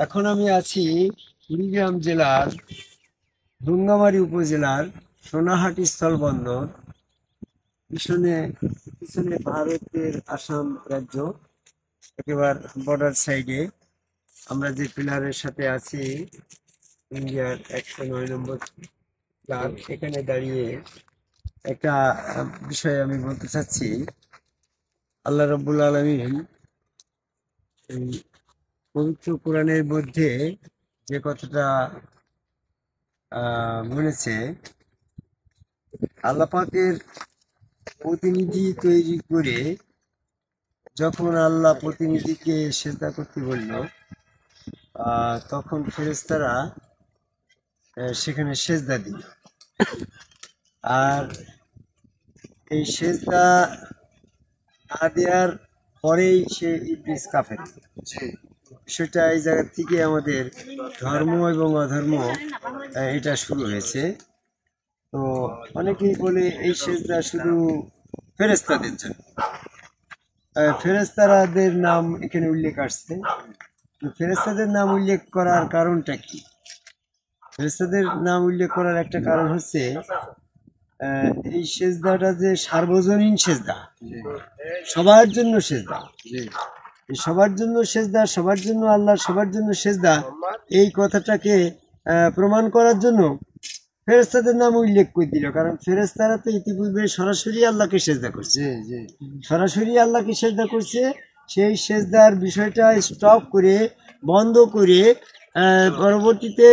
এখন আমি আছি কুড়িগ্রাম জেলার দুর্গামারী উপজেলার সোনাহাটি স্থলবন্দর। পিছনে পিছনে ভারতের আসাম রাজ্য, একেবারে বর্ডার সাইডে। আমরা যে পিলারের সাথে আছি, ইন্ডিয়ার 109 নম্বর পিলার, এখানে দাঁড়িয়ে একটা বিষয় আমি বলতে চাচ্ছি। আল্লাহ রব্বুল আলামিন এই পবিত্র কোরআনের মধ্যে যে কথাটা বলেছে, আল্লাহ পাকের প্রতিনিধি তৈরি করে যখন আল্লাহ প্রতিনিধিকে সেজদা করতে বলল, তখন ফেরেশতারা সেখানে সেজদা দিল। আর এই সেজদা না দেওয়ার পরেই সে ইবলিস কাফের। বিষয়টা এই জায়গা থেকে আমাদের ধর্ম এবং অধর্ম এটা শুরু হয়েছে। তো অনেকেই বলে এই সেজদা শুধু ফেরেশতাদের জন্য, ফেরেশতাদের নাম এখানে উল্লেখ আসছে। ফেরেশতাদের নাম উল্লেখ করার কারণটা কি? ফেরেশতাদের নাম উল্লেখ করার একটা কারণ হচ্ছে, এই সেজদাটা যে সার্বজনীন সেজদা, সবার জন্য সেজদা, এই সবার জন্য সেজদা, সবার জন্য আল্লাহ, সবার জন্য সেজদা, এই কথাটাকে প্রমাণ করার জন্য ফেরেশতাদের নাম উল্লেখ করে দিল। কারণ ফেরেশতারা তো ইতিপূর্বে সরাসরি আল্লাহকে সেজদা করছে, সরাসরি আল্লাহকে সেজদা করছে। সেই সেজদার বিষয়টা স্টপ করে, বন্ধ করে, পরবর্তীতে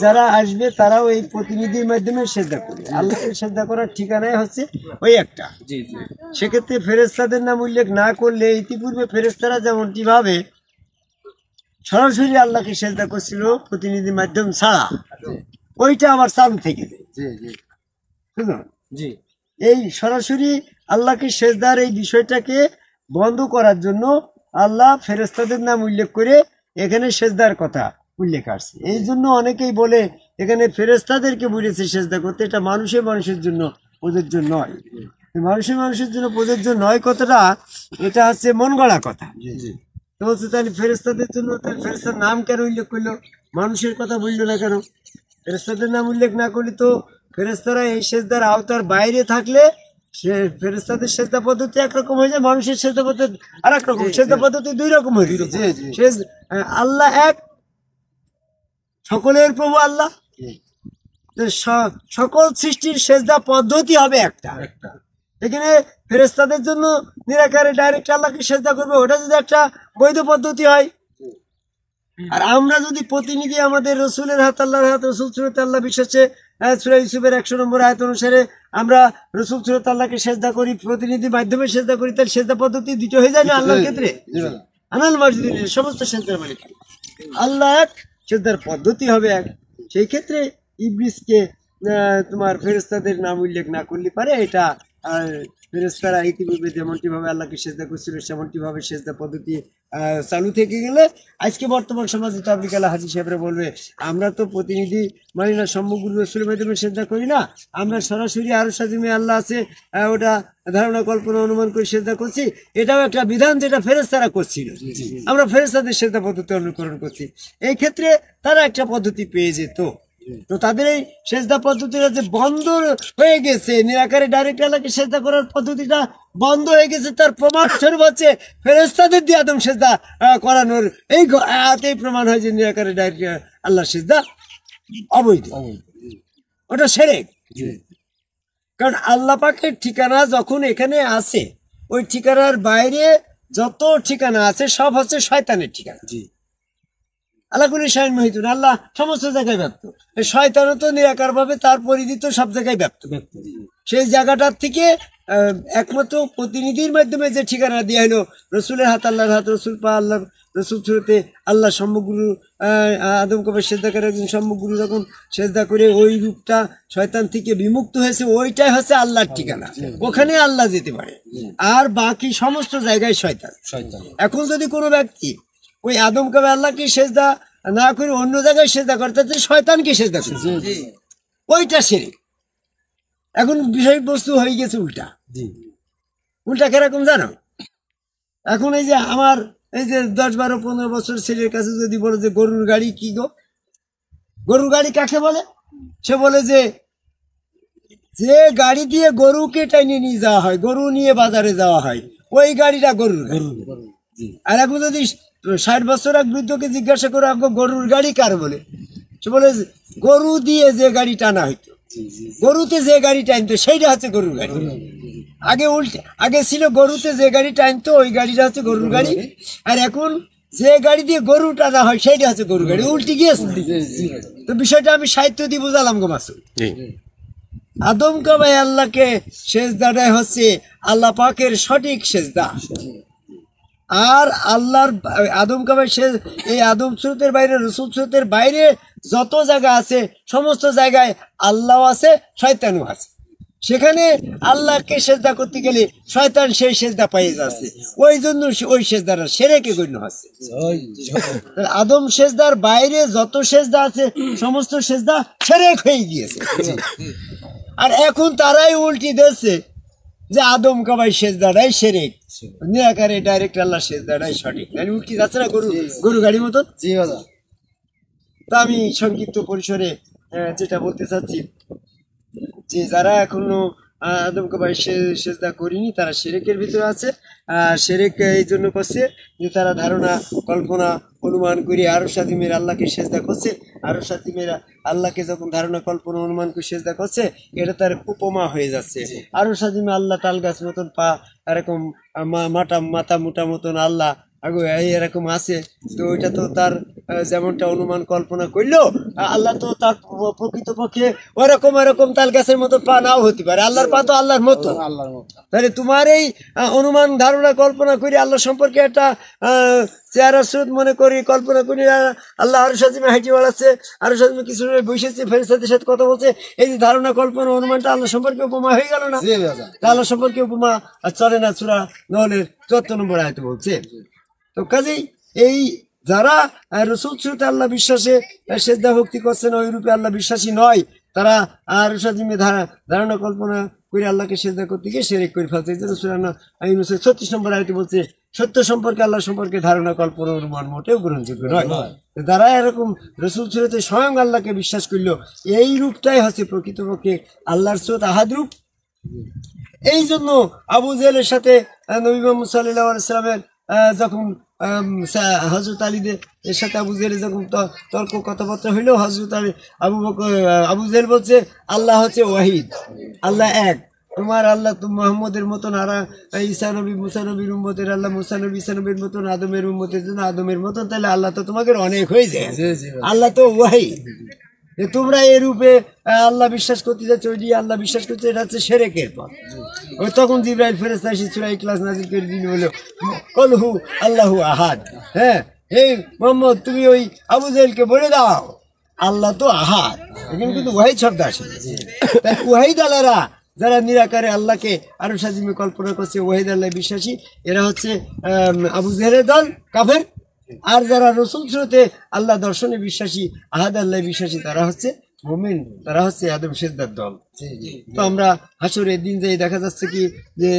যারা আসবে তারাও এই প্রতিনিধির মাধ্যমে সেজদা করবে। আল্লাহকে সেজদা করার ঠিকানাই হচ্ছে ওই একটা। সেক্ষেত্রে ফেরেশতাদের নাম উল্লেখ না করলে, ইতিপূর্বে ফেরেশতারা যেমনটি ভাবে সরাসরি আল্লাহকে সেজদা করছিল প্রতিনিধির মাধ্যম ছাড়া, ওইটা আবার চালু থেকে যায়। এই সরাসরি আল্লাহকে সেজদার এই বিষয়টাকে বন্ধ করার জন্য আল্লাহ ফেরেশতাদের নাম উল্লেখ করে এখানে সেজদার কথা উল্লেখ আসছে। এই জন্য অনেকেই বলে এখানে ফেরেশতাদেরকে বলেছে সেজদা করতে, এটা মানুষের জন্য প্রযোজ্য নয়। মানুষের জন্য প্রযোজ্য নয় কথাটা, এটা হচ্ছে মন গড়া কথা। তো হচ্ছে তাহলে ফেরেশতাদের জন্য, তাহলে ফেরেশতার নাম কেন উল্লেখ করলো? মানুষের কথা বললো না কেন? ফেরেশতাদের নাম উল্লেখ না করলে তো ফেরেশতারা এই সেজদার আওতার বাইরে থাকলে সে ফেরেশতাদের সেজদা পদ্ধতি একরকম হয়ে যায়, মানুষের সেজদা পদ্ধতি আর এক রকম। সেজদা পদ্ধতি দুই রকম হয়ে যায়। আল্লাহ এক, সকলের প্রভু আল্লাহ, সকল সৃষ্টির সেজদা পদ্ধতি হবে একটা। এখানে ফেরেশতাদের জন্য নিরাকারে ডাইরেক্ট আল্লাহকে সেজদা করবে, ওটা যদি একটা বৈধ পদ্ধতি হয়। আর আমরা যদি প্রতিনিধি আমাদের রসুলের হাত, আল্লাহর হাত, রসুল সুরত আল্লাহ বিশ্বাসে সূরা ইউসুফের 100 নম্বর আয়াত অনুসারে আমরা রসুল সুরত আল্লাহকে সেজদা করি, প্রতিনিধির মাধ্যমে সেজদা করি, তাহলে সেজদা পদ্ধতি দুটো হয়ে যায় না আল্লাহর ক্ষেত্রে? আনাল মসজিদ সমস্ত সেজদার মালিক আল্লাহ এক, সেজদার পদ্ধতি হবে এক। সেই ক্ষেত্রে ইবলিসকে তোমার ফেরেশতাদের নাম উল্লেখ না করলে পারে এটা। আর ফেরেশতারা ইতিপূর্বে যেমনটি ভাবে আল্লাহকে সেজদা করছিল, সেমনটি ভাবে সেজদা পদ্ধতি চালু থেকে গেলে আজকে বর্তমান সমাজে তাবলিগ আলা হাজী সাহেবরা বলবে, আমরা তো প্রতিনিধি মানি না, সম্মুখ রসুলের মাধ্যমে সেজদা করি না, আমরা সরাসরি আরশ আজিমে আল্লাহ আছে ওটা ধারণা কল্পনা অনুমান করে সেজদা করছি। এটাও একটা বিধান যেটা ফেরেশতারা করছিল, আমরা ফেরেশতাদের সেজদা পদ্ধতি অনুকরণ করছি। এই ক্ষেত্রে তারা একটা পদ্ধতি পেয়ে যেত। তো তাদের এই সেজদা পদ্ধতিটা যে বন্ধ হয়ে গেছে, নিরাকারে ডাইরেক্ট আল্লাহকে সেজদা করার পদ্ধতিটা বন্ধ হয়ে গেছে, তার প্রমাণ স্বরূপ হচ্ছে ফেরেশতাদের দিয়ে আদম সেজদা করানোর এই আয়াতেই প্রমাণ হয় যে নিরাকারে ডাইরেক্ট আল্লাহ সেজদা অবৈধ, ওটা শিরক। কারণ আল্লাহ পাকের ঠিকানা যখন এখানে আছে, ওই ঠিকানার বাইরে যত ঠিকানা আছে সব হচ্ছে শয়তানের ঠিকানা। আল্লাহ কুলি শাহিন মহিত, আল্লাহ সমস্ত জায়গায় ব্যপ্ত, শয়তানও তো নিরাকার ভাবে তার পরিধি তো সব জায়গায় ব্যপ্ত। সেই জায়গাটার থেকে একমাত্র প্রতিনিধির মাধ্যমে যে ঠিকানা দেওয়া হলো, রসুলের হাত, আল্লাহর হাত, রসুল পা আল্লাহ, রসুল সুরতে আল্লাহ সম্মুখগুরু আদম কবে সেজদা করে, একজন সম্মুখগুরু যখন সেজদা করে ওই রূপটা শয়তান থেকে বিমুক্ত হয়েছে, ওইটাই হচ্ছে আল্লাহর ঠিকানা। ওখানে আল্লাহ যেতে পারে, আর বাকি সমস্ত জায়গায় শয়তান। এখন যদি কোনো ব্যক্তি ওই আদম কবে আল্লাহকে সেজদা না করে অন্য জায়গায় সেজদা করে, তাতে শয়তানকে সেজদা করছে, ওইটা শিরক। এখন বিষয়বস্তু হয়ে গেছে উল্টা। উল্টা কিরকম জানো? এখন এই যে আমার এই যে 10, 12, 15 বছর ছেলের কাছে যদি বলে যে গরুর গাড়ি কি গো, গরুর গাড়ি কাকে বলে, সে বলে যে যে গাড়ি দিয়ে গরুকে টাইনে নিয়ে যাওয়া হয়, গরু নিয়ে বাজারে যাওয়া হয়, ওই গাড়িটা গরুর গাড়ি। আর এখন যদি 60 বছর এক বৃদ্ধকে জিজ্ঞাসা করে গরুর গাড়ি কার বলে, সে বলে গরু দিয়ে যে গাড়ি টানা হইতো, গরুতে যে গাড়ি টানতো সেইটা হচ্ছে গরুর গাড়ি। আগে উল্টে, আগে ছিল গরুতে যে গাড়ি টানতো ওই গাড়িটা হচ্ছে গরুর গাড়ি, আর এখন যে গাড়ি দিয়ে গরু টানা হয় সেইটা হচ্ছে গরুর গাড়ি, উল্টে গিয়েছে। তো বিষয়টা আমি সাহিত্য দিয়ে বুঝালাম গো মাসুদ। আদম কাবাই আল্লাহকে সেজদাটাই হচ্ছে আল্লাহ পাকের সঠিক সেজদা। আর আল্লাহর আদম কাবাই এই আদম সুরতের বাইরে, রসুল সুরতের বাইরে যত জায়গা আছে সমস্ত জায়গায় আল্লাহ আছে, শয়তানও আছে। সেখানে আল্লাহকে সেজদা করতে গেলে শয়তান সেই সেজদা পাইয়ে যাচ্ছে, ওই জন্য ওই সেজদাটা সেরেকে গণ্য হচ্ছে। আদম সেজদার বাইরে যত সেজদা আছে সমস্ত সেজদা সেরেক হয়ে গিয়েছে। আর এখন তারাই উল্টি দিচ্ছে যে আদম কাবাই সেজদাটাই সেরেক, নিরাকারে ডাইরেক্ট আল্লাহ সেজদাটাই সঠিক। উল্টি যাচ্ছে না গরু গাড়ির মতন। তা আমি সংক্ষিপ্ত পরিসরে যেটা বলতে চাচ্ছি যে যারা এখনো আদম কাবাই সেজদা করিনি তারা শিরকের ভিতরে আছে। শিরক এই জন্য করছে যে তারা ধারণা, কল্পনা, অনুমান করে আরশ আজিমের আল্লাহকে সেজদা করছে। আরশ আজিমের আল্লাহকে যখন ধারণা, কল্পনা, অনুমান করে সেজদা করছে, এটা তার উপমা হয়ে যাচ্ছে। আরশ আজিমে আল্লাহ তাল গাছ মতন পা, এরকম মাথা মোটা মতন আল্লাহ এরকম আছে। তো ওইটা তো তার যেমনটা অনুমান কল্পনা করলো, আল্লাহ তো তার প্রকৃতপক্ষে ওরকম এরকম তাল গাছের মতো পা নাও হতে পারে। আল্লাহর পা তো আল্লাহর মতো। তাহলে তোমার এই অনুমান, ধারণা, কল্পনা করি আল্লাহ সম্পর্কে একটা চেহারা স্রোত মনে করি, কল্পনা করি আল্লাহ আরশ আজিমে হাঁটি বেড়াচ্ছে, আরশ আজিমে কিছু বসেছে, ফেরেশতাদের সাথে কথা বলছে। এই যে ধারণা, কল্পনা, অনুমানটা আল্লাহ সম্পর্কে উপমা হয়ে গেল না? আল্লাহ সম্পর্কে উপমা চলে না। সূরা নহলের 74 নম্বর আয়াতে বলছে। তো কাজেই এই যারা রসুল সুরতে আল্লাহ বিশ্বাসে সেজদা ভক্তি করছেন, ওই রূপে আল্লাহ বিশ্বাসী নয়, তারা আরশ আজিমে ধারণা কল্পনা করে আল্লাহকে সেজদা করতে গিয়ে শিরক করে ফেলছে। এই জন্য সূরা ইউনূসের 36 নম্বর আয়াতে বলছে সত্য সম্পর্কে, আল্লাহ সম্পর্কে ধারণা, কল্পনা, অনুমান মোটেও গ্রহণযোগ্য নয়। যারা এরকম রসুল সুরতে স্বয়ং আল্লাহকে বিশ্বাস করলো, এই রূপটাই হচ্ছে প্রকৃতপক্ষে আল্লাহর সুরত আহাদ রূপ। এই জন্য আবু জেহেলের সাথে নবী মুহাম্মদ সাল্লাল্লাহু আলাইহি ওয়াসাল্লামের যখন হযরত আলীদের এর সাথে আবু জেহেল যখন তর্ক কথাবার্তা হইলো, হযরত আলী আবু জেহেল বলছে আল্লাহ হচ্ছে ওয়াহিদ, আল্লাহ এক। তোমার আল্লাহ তো মুহাম্মদের মতন, আর ঈসা নবী মুসা নবীর উম্মতের আল্লাহ মুসা নবী ঈসা নবীর মতন, আদমের উম্মতের জন্য আদমের মতন, তাহলে আল্লাহ তো তোমাকে অনেক হয়ে যায়, আল্লাহ তো ওয়াহিদ। তোমরা এই রূপে আল্লাহ বিশ্বাস করতে যাচ্ছ, ওই দিয়ে আল্লাহ বিশ্বাস করছে, এটা হচ্ছে শিরকের পথ। ওই তখন জিবরাইল ফেরেশতা এসে সূরা ইখলাস নাযিল করে দিল, বলল কুল হু আল্লাহু আহাদ। হ্যাঁ, এই মুহাম্মদ তুমি ওই আবু জেহেলকে বলে দাও আল্লাহ তো আহাদ। এখানে কিন্তু ওয়াহিদ শব্দ আসে। তাই ওয়াহিদ আল্লাহরা যারা নিরাকারে আল্লাহকে আরশ আজিমে কল্পনা করছে, ওয়াহিদ আল্লাহ বিশ্বাসী, এরা হচ্ছে আবু জেহেলের দল কাফের। আর যারা রসুল সুরতে আল্লাহ দর্শনে বিশ্বাসী, আহাদ আল্লাহ বিশ্বাসী, তারা হচ্ছে মুমিন, তারা হচ্ছে আদম সেজদার দল। তো আমরা হাসরের দিন যাই দেখা যাচ্ছে কি যে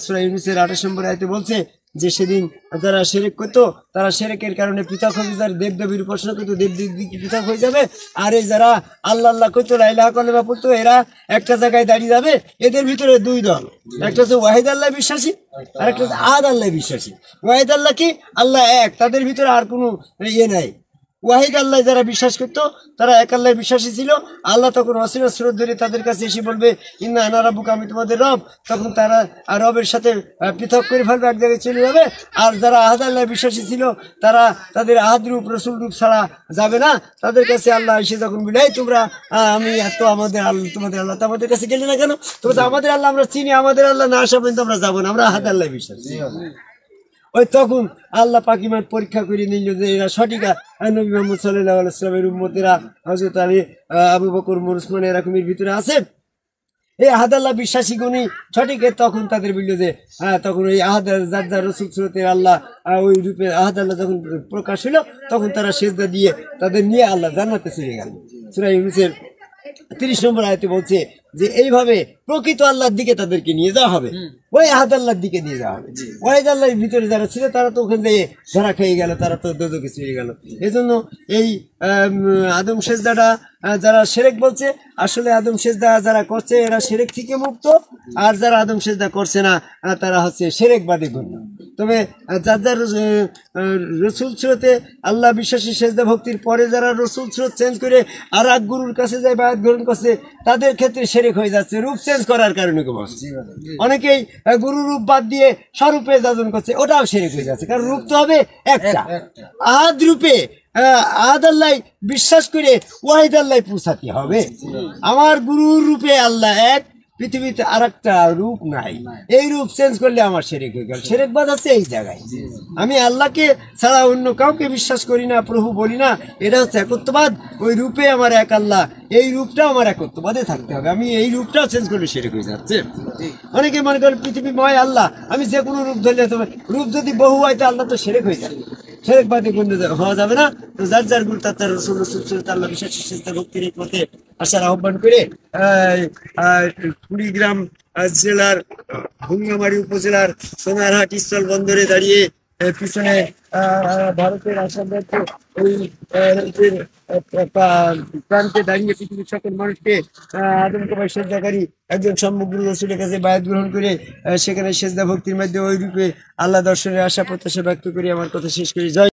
সূরা ইউনূসের 28 নম্বর আয়াতে বলছে যে সেদিন যারা শিরক করতো তারা শিরকের কারণে পৃথক হবে, যারা দেবদেবীর উপাসনা করতো দেবদেবী পৃথক হয়ে যাবে। আর এই যারা আল্লাহ আল্লাহ করতো, লা ইলাহা ইল্লাল্লাহ পড়তো, এরা একটা জায়গায় দাঁড়িয়ে যাবে। এদের ভিতরে দুই দল, একটা হচ্ছে ওয়াহিদ আল্লাহ বিশ্বাসী আর একটা হচ্ছে আহাদ আল্লাহ বিশ্বাসী। ওয়াহিদ আল্লাহ কি, আল্লাহ এক, তাদের ভিতরে আর কোনো ইয়ে নাই। ওয়াহিদ আল্লাহ যারা বিশ্বাস করতো তারা এক আল্লাহ বিশ্বাসী ছিল। আল্লাহ তখন অসীম স্রোত ধরে তাদের কাছে এসে বলবে ইন্না আনা রাব্বুকা, আমি তোমাদের রব। তখন তারা রবের সাথে পৃথক করে ফেলবে, এক জায়গায় চলে যাবে। আর যারা আহাদ আল্লাহ বিশ্বাসী ছিল তারা তাদের আহাদ রূপ, রসুল রূপ ছাড়া যাবে না। তাদের কাছে আল্লাহ এসে যখন বলে এই তোমরা আমি এত আমাদের আল্লাহ, তোমাদের আল্লাহ, তো আমাদের কাছে গেলে না কেন? তোমরা আমাদের আল্লাহ আমরা চিনি, আমাদের আল্লাহ না আসা পর্যন্ত আমরা যাবো না, আমরা আহাদ আল্লাহ বিশ্বাসী। ওই তখন আল্লাহ পাকিমান পরীক্ষা করে নিল যে এরা সঠিক নবী মুহাম্মদ সাল্লাল্লাহু আলাইহি ওয়াসাল্লামের উম্মতেরা, হযরত আলী, আবু বকর, ওসমান এরকমের ভিতরে আছে। এই আহাদ আল্লাহ বিশ্বাসী গুণী সঠিক। তখন তাদের বলল যে তখন ওই আহাদ যার রসুল সুরতে আল্লাহ ওই রূপে আহাদ আল্লাহ যখন প্রকাশ হইল, তখন তারা সেজদা দিয়ে তাদের নিয়ে আল্লাহ জান্নাতে চলে গেল। সূরা ইউনূসের 30 নম্বর আয়াতে বলছে যে এইভাবে প্রকৃত আল্লাহর দিকে তাদেরকে নিয়ে যাওয়া হবে, ওই আহাদ আল্লাহর দিকে নিয়ে যাওয়া হবে। ওয়াহিদ আল্লাহর ভিতরে যারা ছিল তারা তো ওখান থেকে ধরা খেয়ে গেল, তারা তো দোজখে চলে গেল। এই জন্য এই আদম সেজদাটা যারা শিরক বলছে, আসলে আদম সেজদা যারা করছে এরা শিরক থেকে মুক্ত, আর যারা আদম সেজদা করছে না তারা হচ্ছে শিরকবাদী গণ্য। তবে যার যার রসুল স্রোতে আল্লাহ বিশ্বাসী সেজদা ভক্তির পরে যারা রসুল স্রোত চেঞ্জ করে আর এক গুরুর কাছে যায় বায়াত গ্রহণ করছে, তাদের ক্ষেত্রে শিরক হয়ে যাচ্ছে রূপ চেঞ্জ করার কারণে। অনেকেই গুরু রূপ বাদ দিয়ে স্বরূপে যাজন করছে, ওটাও শিরক হয়ে যাচ্ছে, কারণ রূপ তো হবে একটা। আহাদ রূপে আহাদ আল্লাহ বিশ্বাস করে ওয়াহিদ আল্লাহ পৌঁছাতে হবে। আমার গুরুর রূপে আল্লাহ এক, পৃথিবীতে আর একটা রূপ নাই, এই রূপ চেঞ্জ করলে আমার শিরক হয়ে গেল। শিরকবাদ আছে এই জায়গায়। আমি আল্লাহকে ছাড়া অন্য কাউকে বিশ্বাস করি না, প্রভু বলি না, এটা হচ্ছে একত্ববাদ। ওই রূপে আমার এক আল্লাহ, এই রূপটাও আমার একত্ববাদে থাকতে হবে। আমি এই রূপটাও চেঞ্জ করলে শিরক হয়ে যাচ্ছে। অনেকে মনে করেন পৃথিবীময় আল্লাহ, আমি যে কোনো রূপ ধরলে, তবে রূপ যদি বহু হয় তো আল্লাহ তো শিরক হয়ে যাবে, শিরকবাদী গণ্য হওয়া যাবে না। তো যার যার গুরু তার রসুল আল্লাহ বিশ্বাসী সেজদা ভক্তির এই পথে আসার আহ্বান করে কুড়িগ্রাম জেলার ভুঙ্গামারি উপজেলার সোনারহাট স্থল বন্দরে দাঁড়িয়ে পিছনে ভারতের আসাম রাজ্য ওই রাজ্যের প্রান্তে দাঁড়িয়ে পৃথিবীর সকল মানুষকে আদমকাবাই সেজদাকারী একজন সম্মুখ রসুলের কাছে বায়াত গ্রহণ করে সেখানে সেজদা ভক্তির মধ্যে ওই রূপে আল্লাহ দর্শনের আশা প্রত্যাশা ব্যক্ত করে আমার কথা শেষ করি। জয়।